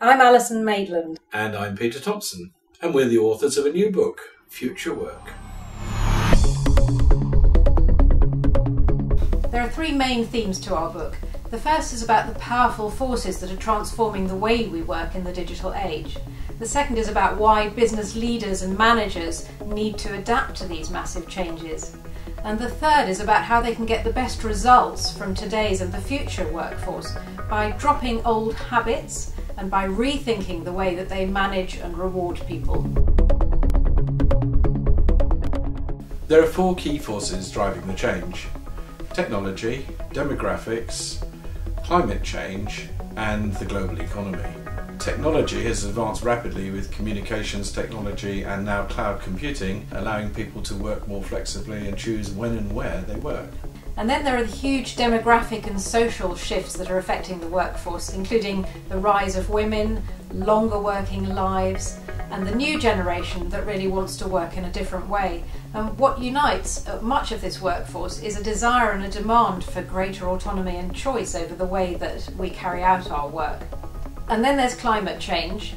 I'm Alison Maitland. And I'm Peter Thompson. And we're the authors of a new book, Future Work. There are three main themes to our book. The first is about the powerful forces that are transforming the way we work in the digital age. The second is about why business leaders and managers need to adapt to these massive changes. And the third is about how they can get the best results from today's and the future workforce by dropping old habits and by rethinking the way that they manage and reward people. There are four key forces driving the change: technology, demographics, climate change, and the global economy. Technology has advanced rapidly with communications technology and now cloud computing, allowing people to work more flexibly and choose when and where they work. And then there are the huge demographic and social shifts that are affecting the workforce, including the rise of women, longer working lives, and the new generation that really wants to work in a different way. And what unites much of this workforce is a desire and a demand for greater autonomy and choice over the way that we carry out our work. And then there's climate change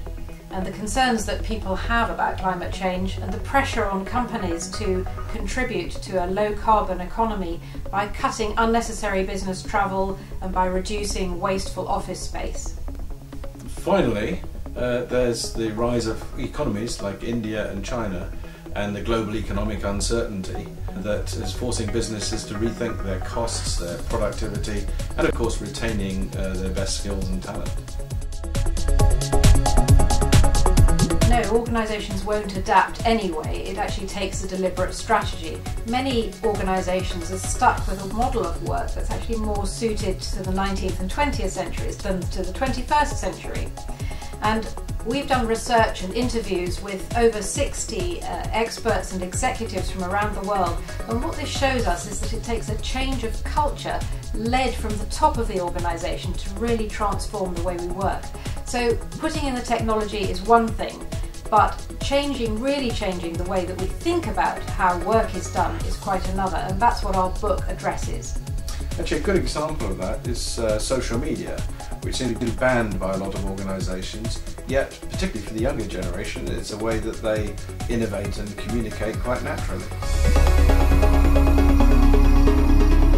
and the concerns that people have about climate change and the pressure on companies to contribute to a low carbon economy by cutting unnecessary business travel and by reducing wasteful office space. Finally, there's the rise of economies like India and China and the global economic uncertainty that is forcing businesses to rethink their costs, their productivity, and of course retaining their best skills and talent. No, organisations won't adapt anyway. It actually takes a deliberate strategy. Many organisations are stuck with a model of work that's actually more suited to the 19th and 20th centuries than to the 21st century. And we've done research and interviews with over 60 experts and executives from around the world, and what this shows us is that it takes a change of culture led from the top of the organisation to really transform the way we work. So putting in the technology is one thing, but really changing the way that we think about how work is done is quite another, and that's what our book addresses. Actually, a good example of that is social media, which seems to be banned by a lot of organisations, yet, particularly for the younger generation, it's a way that they innovate and communicate quite naturally.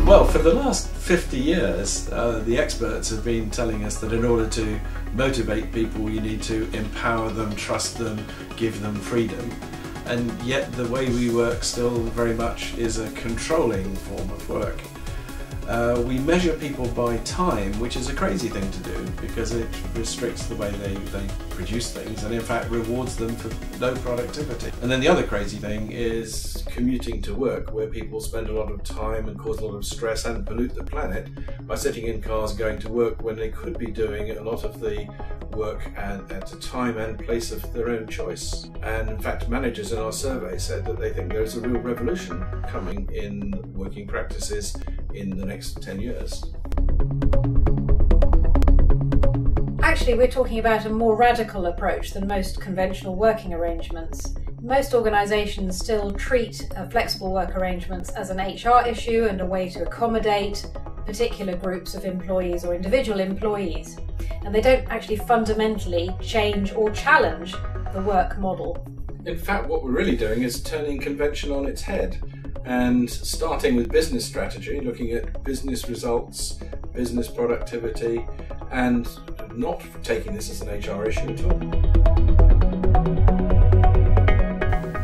Well, for the last 50 years, the experts have been telling us that in order to motivate people, you need to empower them, trust them, give them freedom. And yet the way we work still very much is a controlling form of work. We measure people by time, which is a crazy thing to do because it restricts the way they produce things and in fact rewards them for low productivity. And then the other crazy thing is commuting to work, where people spend a lot of time and cause a lot of stress and pollute the planet by sitting in cars going to work when they could be doing a lot of the work at a time and place of their own choice. And in fact, managers in our survey said that they think there's a real revolution coming in working practices in the next 10 years. Actually, we're talking about a more radical approach than most conventional working arrangements. Most organisations still treat flexible work arrangements as an HR issue and a way to accommodate particular groups of employees or individual employees, and they don't actually fundamentally change or challenge the work model. In fact, what we're really doing is turning convention on its head and starting with business strategy, looking at business results, business productivity, and not taking this as an HR issue at all.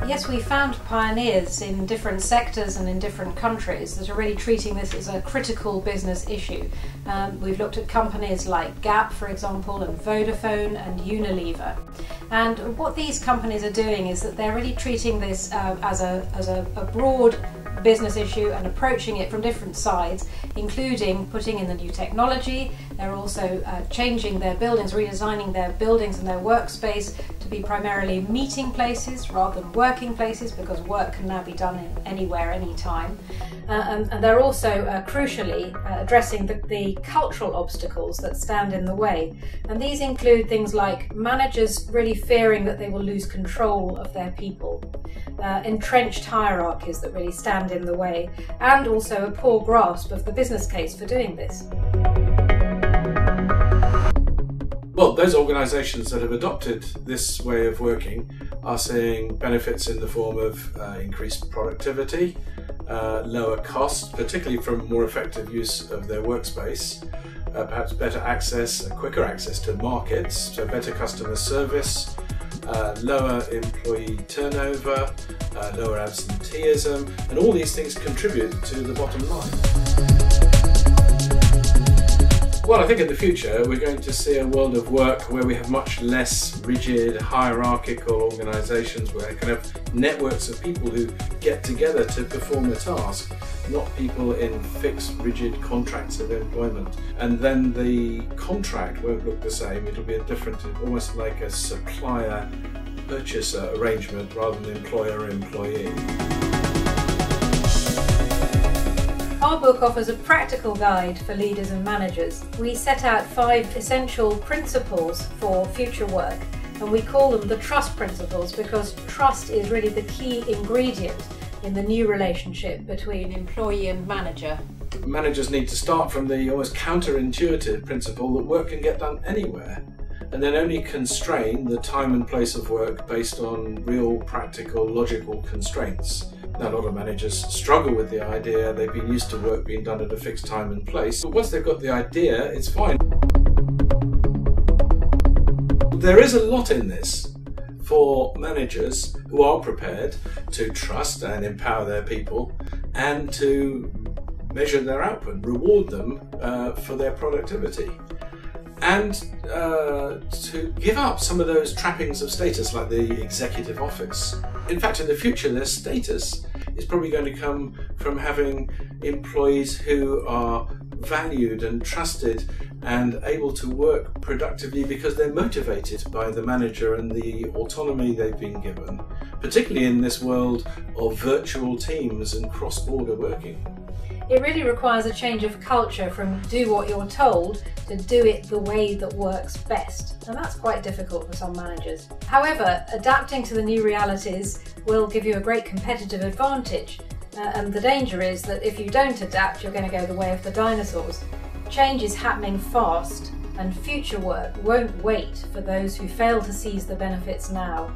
Yes, we found pioneers in different sectors and in different countries that are really treating this as a critical business issue. We've looked at companies like Gap, for example, and Vodafone and Unilever. And what these companies are doing is that they're really treating this as a broad business issue and approaching it from different sides, including putting in the new technology. They're also changing their buildings, redesigning their buildings and their workspace to be primarily meeting places rather than working places, because work can now be done anywhere, anytime. And they're also crucially addressing the cultural obstacles that stand in the way. And these include things like managers really fearing that they will lose control of their people, entrenched hierarchies that really stand in the way, and also a poor grasp of the business case for doing this. Well, those organisations that have adopted this way of working are seeing benefits in the form of increased productivity, lower costs, particularly from more effective use of their workspace, perhaps better access, quicker access to markets, so better customer service, lower employee turnover, lower absenteeism, and all these things contribute to the bottom line. Well, I think in the future we're going to see a world of work where we have much less rigid, hierarchical organisations, where we can have networks of people who get together to perform a task, not people in fixed, rigid contracts of employment. And then the contract won't look the same, it'll be a different, almost like a supplier-purchaser arrangement rather than employer-employee. Our book offers a practical guide for leaders and managers. We set out 5 essential principles for future work, and we call them the trust principles because trust is really the key ingredient in the new relationship between employee and manager. Managers need to start from the almost counterintuitive principle that work can get done anywhere, and then only constrain the time and place of work based on real, practical, logical constraints. Now, a lot of managers struggle with the idea. They've been used to work being done at a fixed time and place, but once they've got the idea, it's fine. There is a lot in this for managers who are prepared to trust and empower their people and to measure their output, reward them for their productivity, and to give up some of those trappings of status like the executive office. In fact, in the future, their status is probably going to come from having employees who are valued and trusted and able to work productively because they're motivated by the manager and the autonomy they've been given, particularly in this world of virtual teams and cross-border working. It really requires a change of culture from do what you're told to do it the way that works best. And that's quite difficult for some managers. However, adapting to the new realities will give you a great competitive advantage. And the danger is that if you don't adapt, you're going to go the way of the dinosaurs. Change is happening fast, and future work won't wait for those who fail to seize the benefits now.